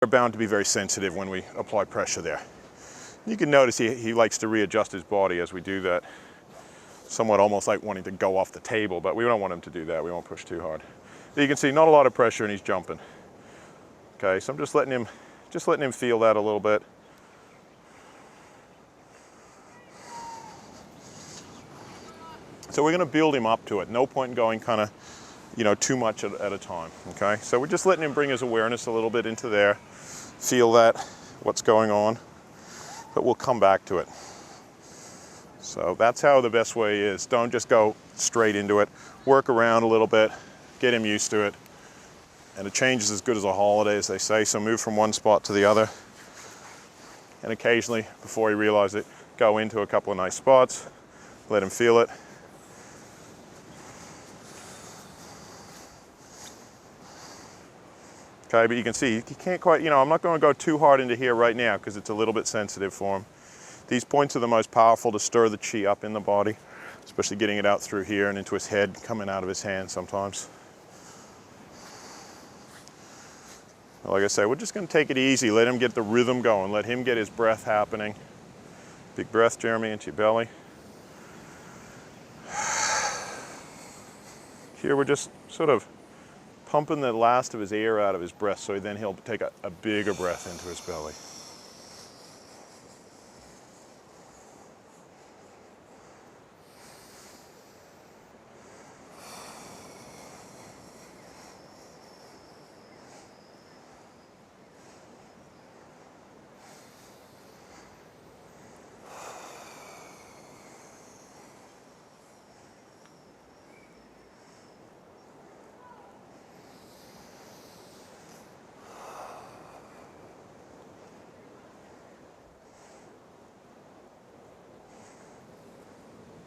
are bound to be very sensitive when we apply pressure there. You can notice he likes to readjust his body as we do that. Somewhat almost like wanting to go off the table, but we don't want him to do that. We won't push too hard. You can see not a lot of pressure and he's jumping. Okay, so I'm just letting him feel that a little bit. So we're going to build him up to it. No point in going kind of, too much at a time. Okay, so we're just letting him bring his awareness a little bit into there. Feel that, what's going on, but we'll come back to it. So that's how the best way is. Don't just go straight into it. Work around a little bit, get him used to it. And a change is as good as a holiday, as they say, so move from one spot to the other. And occasionally, before you realize it, go into a couple of nice spots, let him feel it. Okay, but you can see, he can't quite, I'm not going to go too hard into here right now because it's a little bit sensitive for him. These points are the most powerful to stir the chi up in the body, especially getting it out through here and into his head, coming out of his hand sometimes. Like I say, we're just going to take it easy, let him get the rhythm going, let him get his breath happening. Big breath, Jeremy, into your belly. Here we're just sort of pumping the last of his air out of his breath, so then he'll take a bigger breath into his belly.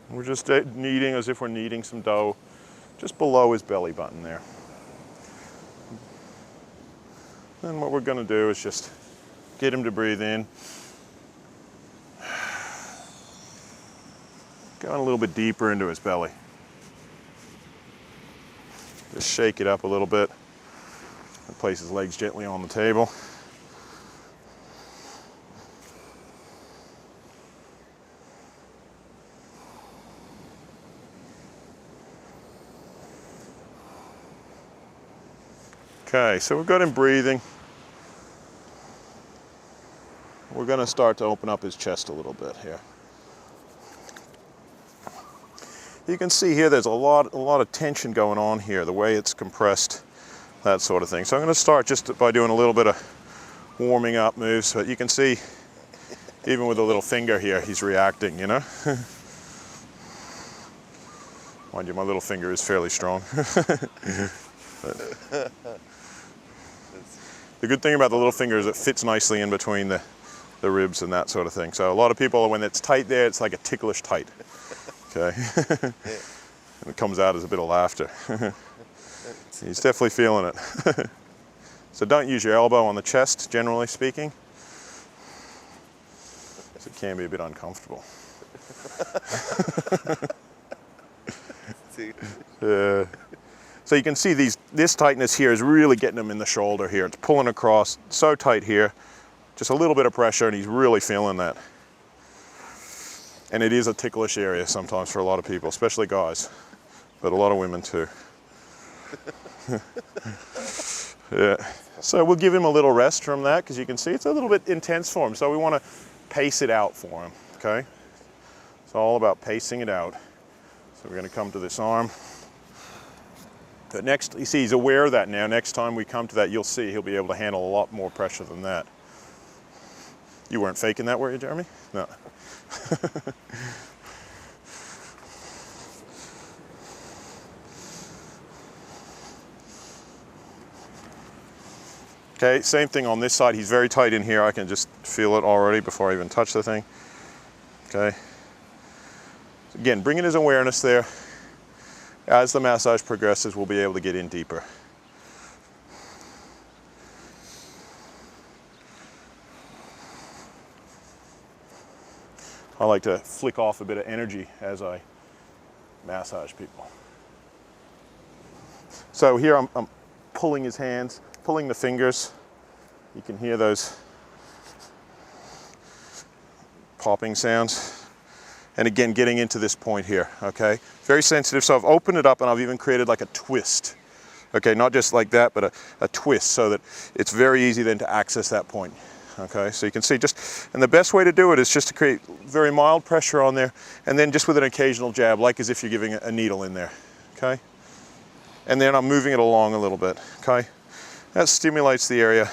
We're just kneading as if we're kneading some dough just below his belly button there. And what we're going to do is just get him to breathe in. Going a little bit deeper into his belly. Just shake it up a little bit and place his legs gently on the table. Okay, so we've got him breathing. We're going to start to open up his chest a little bit here. You can see here there's a lot of tension going on here, the way it's compressed, that sort of thing. So I'm going to start just by doing a little bit of warming up moves, but you can see even with a little finger here, he's reacting, Mind you, my little finger is fairly strong. The good thing about the little finger is it fits nicely in between the ribs and that sort of thing. So a lot of people, when it's tight there, it's like a ticklish tight. Okay. And it comes out as a bit of laughter. He's definitely feeling it. So don't use your elbow on the chest, generally speaking, because it can be a bit uncomfortable. So you can see this tightness here is really getting him in the shoulder here. It's pulling across so tight here. Just a little bit of pressure and he's really feeling that. And it is a ticklish area sometimes for a lot of people, especially guys, but a lot of women too. Yeah. So we'll give him a little rest from that because you can see it's a little bit intense for him. So we want to pace it out for him, okay? It's all about pacing it out. So we're going to come to this arm. But next, you see he's aware of that now. Next time we come to that, you'll see he'll be able to handle a lot more pressure than that. You weren't faking that, were you, Jeremy? No. Okay, same thing on this side. He's very tight in here. I can just feel it already before I even touch the thing. Okay. Again, bringing his awareness there. As the massage progresses, we'll be able to get in deeper. I like to flick off a bit of energy as I massage people. So here I'm pulling his hands, pulling the fingers. You can hear those popping sounds. And again, getting into this point here, okay? Very sensitive, so I've opened it up and I've even created like a twist. Okay, not just like that, but a twist so that it's very easy then to access that point. Okay, so you can see and the best way to do it is just to create very mild pressure on there, and then just with an occasional jab, like as if you're giving a needle in there, okay? And then I'm moving it along a little bit, okay? That stimulates the area.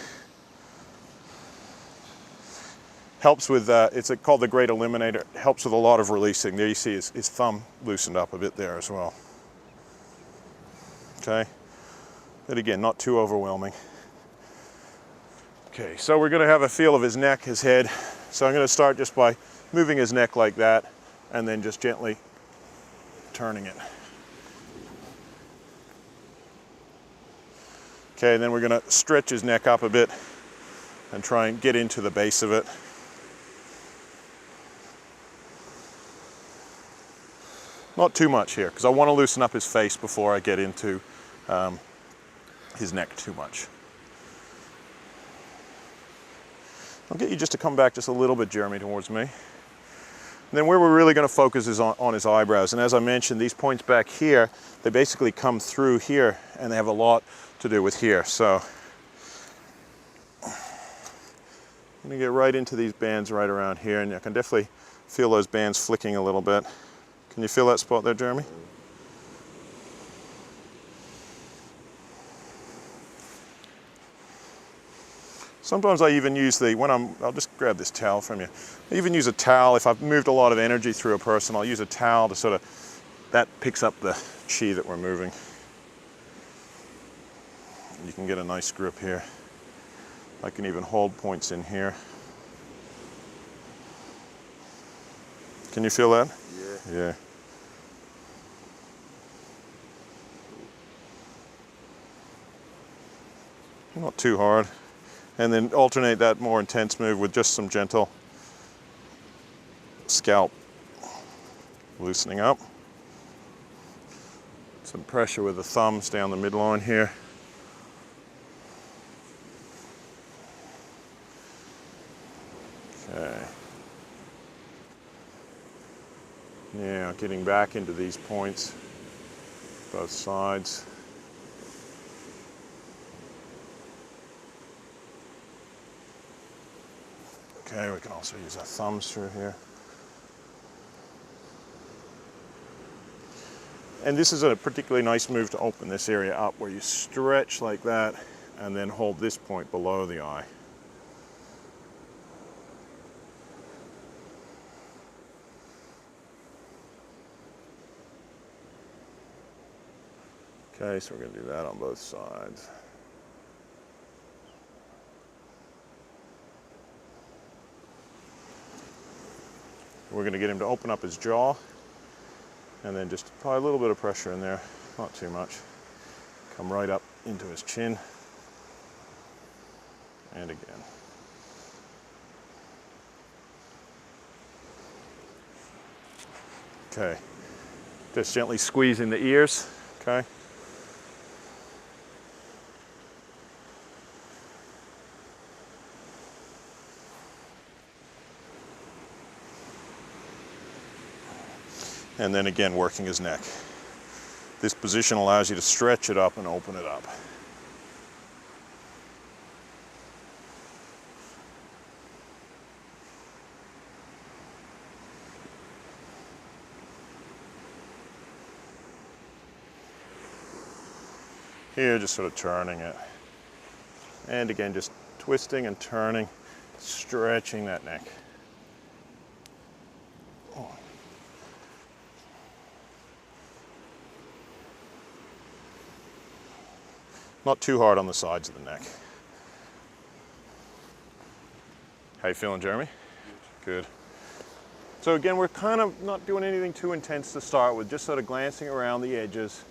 Helps with, it's called the Great Eliminator. Helps with a lot of releasing. There you see his thumb loosened up a bit there as well. Okay, but again, not too overwhelming. Okay, so we're going to have a feel of his neck, his head. So I'm going to start just by moving his neck like that, and then just gently turning it. Okay, then we're going to stretch his neck up a bit and try and get into the base of it. Not too much here, because I want to loosen up his face before I get into his neck too much. I'll get you just to come back just a little bit, Jeremy, towards me. And then where we're really going to focus is on his eyebrows. And as I mentioned, these points back here, they basically come through here, and they have a lot to do with here. So I'm going to get right into these bands right around here, and I can definitely feel those bands flicking a little bit. Can you feel that spot there, Jeremy? Sometimes I even use I'll just grab this towel from you. I even use a towel. If I've moved a lot of energy through a person, I'll use a towel to that picks up the chi that we're moving. You can get a nice grip here. I can even hold points in here. Can you feel that? Yeah. Yeah. Not too hard. And then alternate that more intense move with just some gentle scalp loosening up. Some pressure with the thumbs down the midline here. Okay. Now getting back into these points, both sides. Okay, we can also use our thumbs through here. And this is a particularly nice move to open this area up, where you stretch like that and then hold this point below the eye. Okay, so we're going to do that on both sides. We're going to get him to open up his jaw, and then just apply a little bit of pressure in there, not too much. Come right up into his chin, and again. Okay, just gently squeezing the ears, okay? And then again, working his neck. This position allows you to stretch it up and open it up. Here, just sort of turning it. And again, just twisting and turning, stretching that neck. Not too hard on the sides of the neck. How you feeling, Jeremy? Good. So again, we're kind of not doing anything too intense to start with, just sort of glancing around the edges,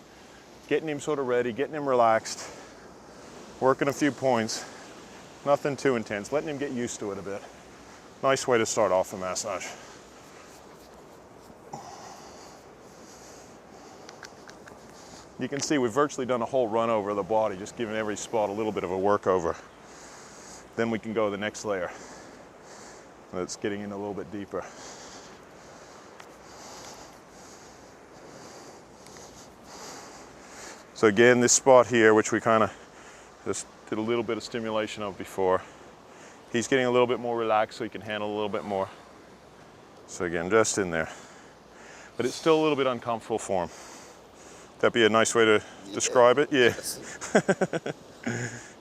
getting him sort of ready, getting him relaxed, working a few points. Nothing too intense, letting him get used to it a bit. Nice way to start off a massage. You can see we've virtually done a whole run over of the body, just giving every spot a little bit of a work over. Then we can go to the next layer. That's getting in a little bit deeper. So again, this spot here, which we kind of just did a little bit of stimulation of before, he's getting a little bit more relaxed so he can handle a little bit more. So again, just in there. But it's still a little bit uncomfortable for him. That'd be a nice way to describe it? Yeah.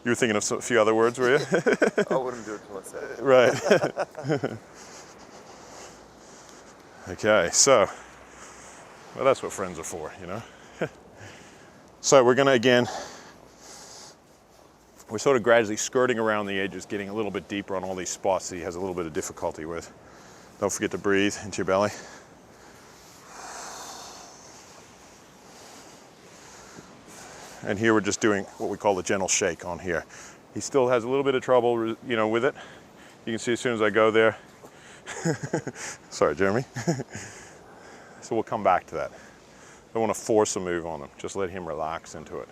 You were thinking of a few other words, were you? I wouldn't do it till I said it. Right. Okay, so, well, that's what friends are for, you know? So we're gonna, again, we're sort of gradually skirting around the edges, getting a little bit deeper on all these spots that he has a little bit of difficulty with. Don't forget to breathe into your belly. And here we're just doing what we call the gentle shake on here. He still has a little bit of trouble, you know, with it. You can see as soon as I go there. Sorry, Jeremy. So we'll come back to that. Don't want to force a move on him. Just let him relax into it.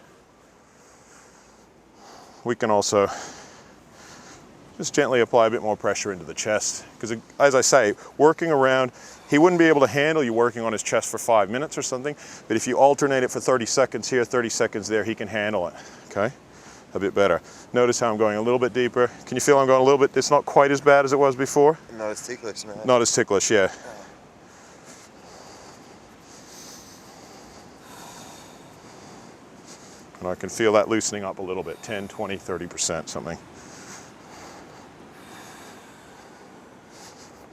We can also just gently apply a bit more pressure into the chest. Because as I say, working around, he wouldn't be able to handle you working on his chest for 5 minutes or something. But if you alternate it for 30 seconds here, 30 seconds there, he can handle it, okay? A bit better. Notice how I'm going a little bit deeper. Can you feel I'm going a little bit, it's not quite as bad as it was before? Not as ticklish now. Not as ticklish, yeah. And I can feel that loosening up a little bit, 10, 20, 30%, something.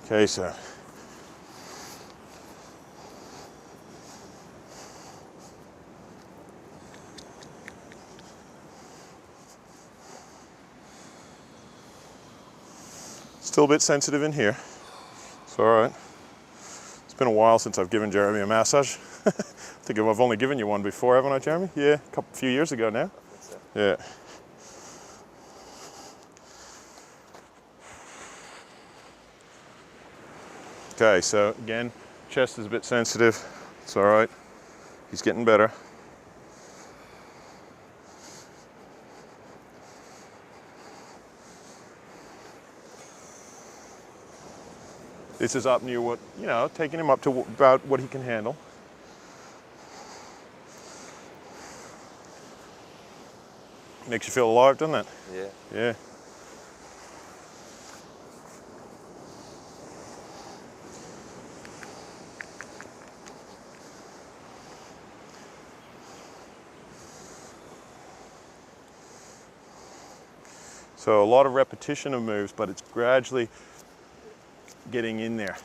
Okay, so. Still a bit sensitive in here. It's all right. It's been a while since I've given Jeremy a massage. I think I've only given you one before, haven't I, Jeremy? Yeah, a few years ago now. I think so. Yeah. Okay, so again, chest is a bit sensitive. It's all right. He's getting better. This is up near what, you know, taking him up to about what he can handle. Makes you feel alive, doesn't it? Yeah. Yeah. So a lot of repetition of moves, but it's gradually getting in there.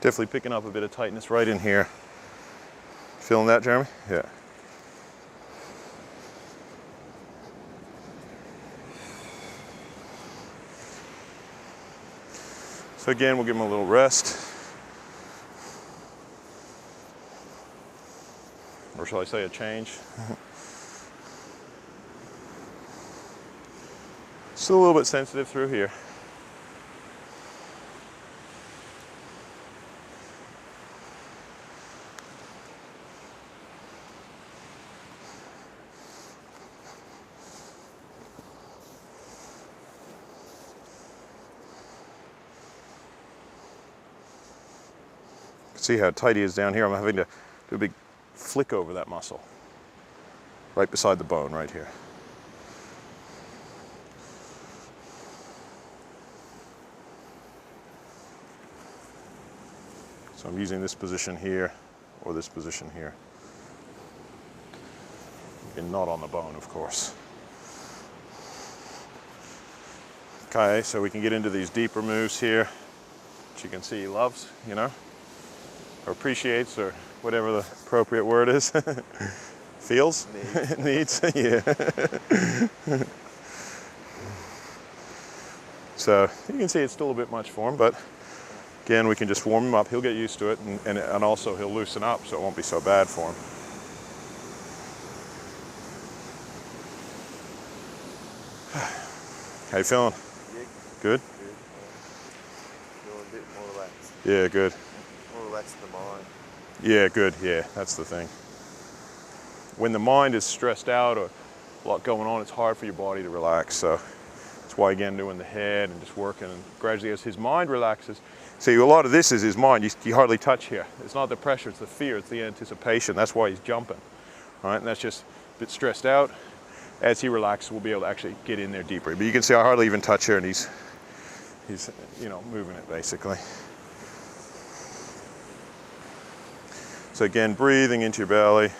Definitely picking up a bit of tightness right in here. Feeling that, Jeremy? Yeah. So again, we'll give him a little rest. Or shall I say a change? Still a little bit sensitive through here. See how tight he is down here. I'm having to do a big flick over that muscle. Right beside the bone, right here. So I'm using this position here or this position here. And not on the bone, of course. Okay, so we can get into these deeper moves here, which you can see he loves, you know. Or appreciates, or whatever the appropriate word is. Feels? Needs. Yeah. So you can see it's still a bit much for him, but again, we can just warm him up. He'll get used to it, and also he'll loosen up, so it won't be so bad for him. How you feeling? Yeah, Good? good. Feeling a bit more relaxed. Yeah, good. More relaxed in the mind. Yeah, good. Yeah, that's the thing. When the mind is stressed out or a lot going on, it's hard for your body to relax. So that's why, again, doing the head and just working, and gradually as his mind relaxes. See, a lot of this is his mind. You hardly touch here. It's not the pressure, it's the fear, it's the anticipation. That's why he's jumping, right? And that's just a bit stressed out. As he relaxes, we'll be able to actually get in there deeper. But you can see I hardly even touch here, and he's moving it basically. So again, breathing into your belly.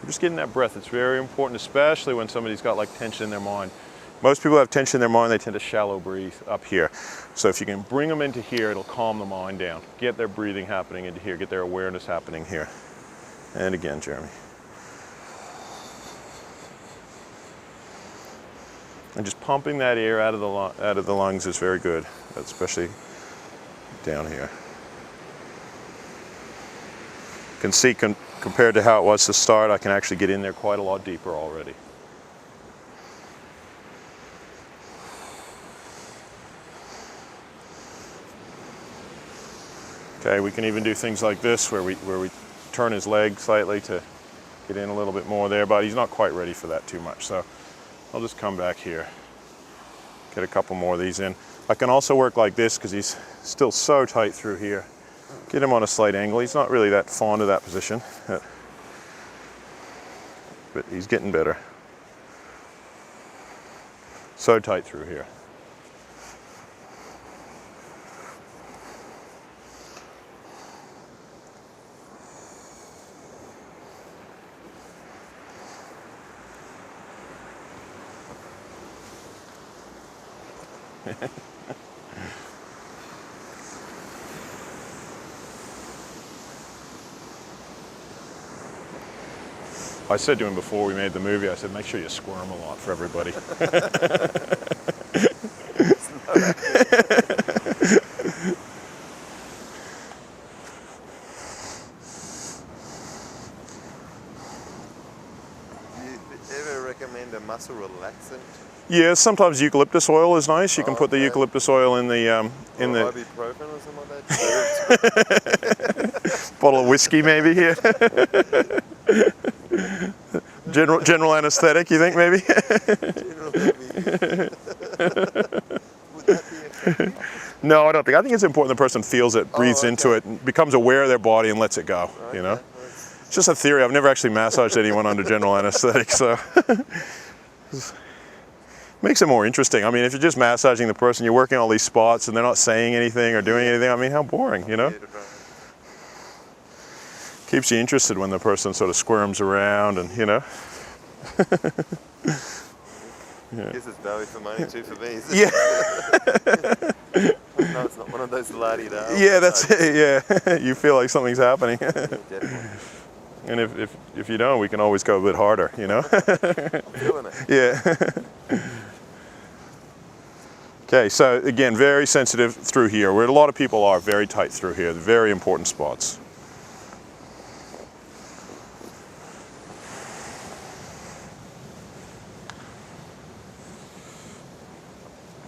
Just getting that breath. It's very important, especially when somebody's got like tension in their mind. Most people have tension in their mind, they tend to shallow breathe up here. So if you can bring them into here, it'll calm the mind down. Get their breathing happening into here, get their awareness happening here. And again, Jeremy. And just pumping that air out of the lungs is very good, especially down here. You can see compared to how it was to start, I can actually get in there quite a lot deeper already. Okay, we can even do things like this where we turn his leg slightly to get in a little bit more there, but he's not quite ready for that too much. So I'll just come back here, get a couple more of these in. I can also work like this because he's still so tight through here. Get him on a slight angle. He's not really that fond of that position, but he's getting better. So tight through here. I said to him before we made the movie, I said, make sure you squirm a lot for everybody. Do you ever recommend a muscle relaxant? Yeah, sometimes eucalyptus oil is nice. You can put the okay. eucalyptus oil in the Or ibuprofen or something like that? bottle of whiskey, maybe. Yeah. General anesthetic, you think maybe? Generally, would that be effective? No, I don't think. I think it's important the person feels it, breathes into it, and becomes aware of their body and lets it go. You know, it's just a theory. I've never actually massaged anyone under general anesthetic, so makes it more interesting. I mean, if you're just massaging the person, you're working all these spots, and they're not saying anything or doing anything. I mean, how boring, you know? Keeps you interested when the person sort of squirms around, and you know. I guess it's value for money too for me. Yeah. No, it's not one of those la-di-da. Yeah, that's it. Yeah, you feel like something's happening. Definitely. And if you don't, we can always go a bit harder, you know. I'm feeling it. Yeah. Okay, so again, very sensitive through here, where a lot of people are very tight through here. They're very important spots.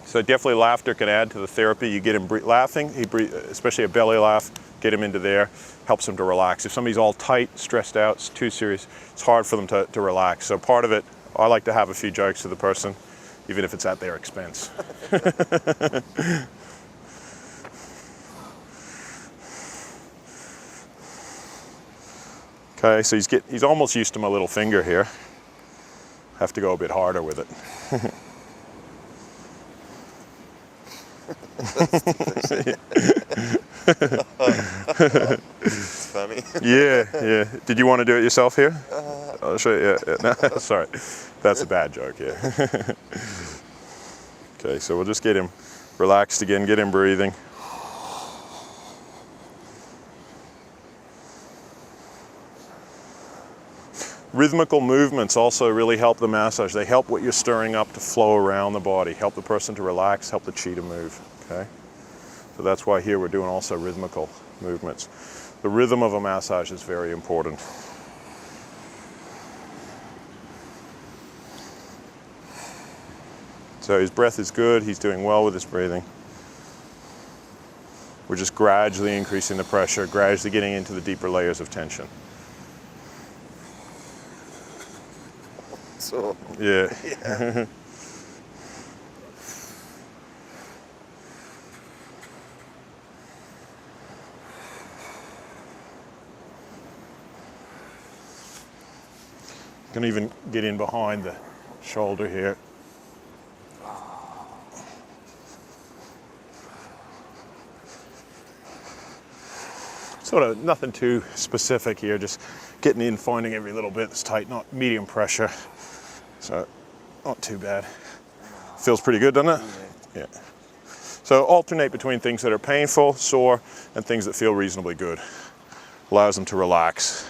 So definitely laughter can add to the therapy. You get him laughing, especially a belly laugh, get him into there, helps him to relax. If somebody's all tight, stressed out, it's too serious, it's hard for them to relax. So part of it, I like to have a few jokes to the person, even if it's at their expense. Okay, so he's almost used to my little finger here. Have to go a bit harder with it. It's funny. Yeah, yeah. Did you want to do it yourself here? I'll show you. Yeah. No, sorry, that's a bad joke. Yeah. Okay, so we'll just get him relaxed again, get him breathing. Rhythmical movements also really help the massage. They help what you're stirring up to flow around the body, help the person to relax, help the chi to move, okay? So that's why here we're doing also rhythmical movements. The rhythm of a massage is very important. So his breath is good. He's doing well with his breathing. We're just gradually increasing the pressure, gradually getting into the deeper layers of tension. So, Yeah. yeah. Can even get in behind the shoulder here. Sort of nothing too specific here, just getting in, finding every little bit that's tight, not medium pressure. So not too bad. Feels pretty good, doesn't it? Yeah. So alternate between things that are painful, sore, and things that feel reasonably good. Allows them to relax.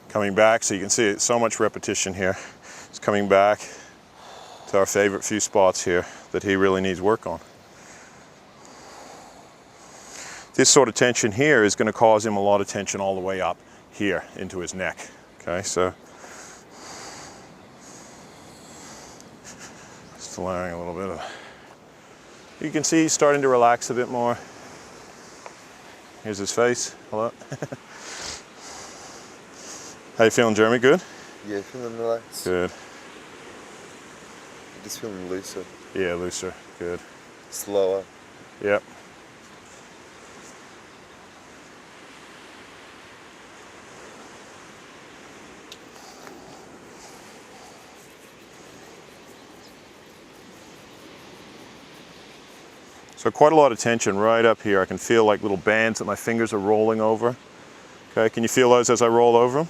Coming back, so you can see it's so much repetition here. It's coming back to our favorite few spots here that he really needs work on. This sort of tension here is going to cause him a lot of tension all the way up here into his neck. Okay, so just allowing a little bit of, you can see he's starting to relax a bit more. Here's his face. Hello. How you feeling, Jeremy? Good? Yeah, feeling relaxed. Good. Just feeling looser. Yeah, looser. Good. Slower. Yep. So quite a lot of tension right up here. I can feel like little bands that my fingers are rolling over. Okay, can you feel those as I roll over them?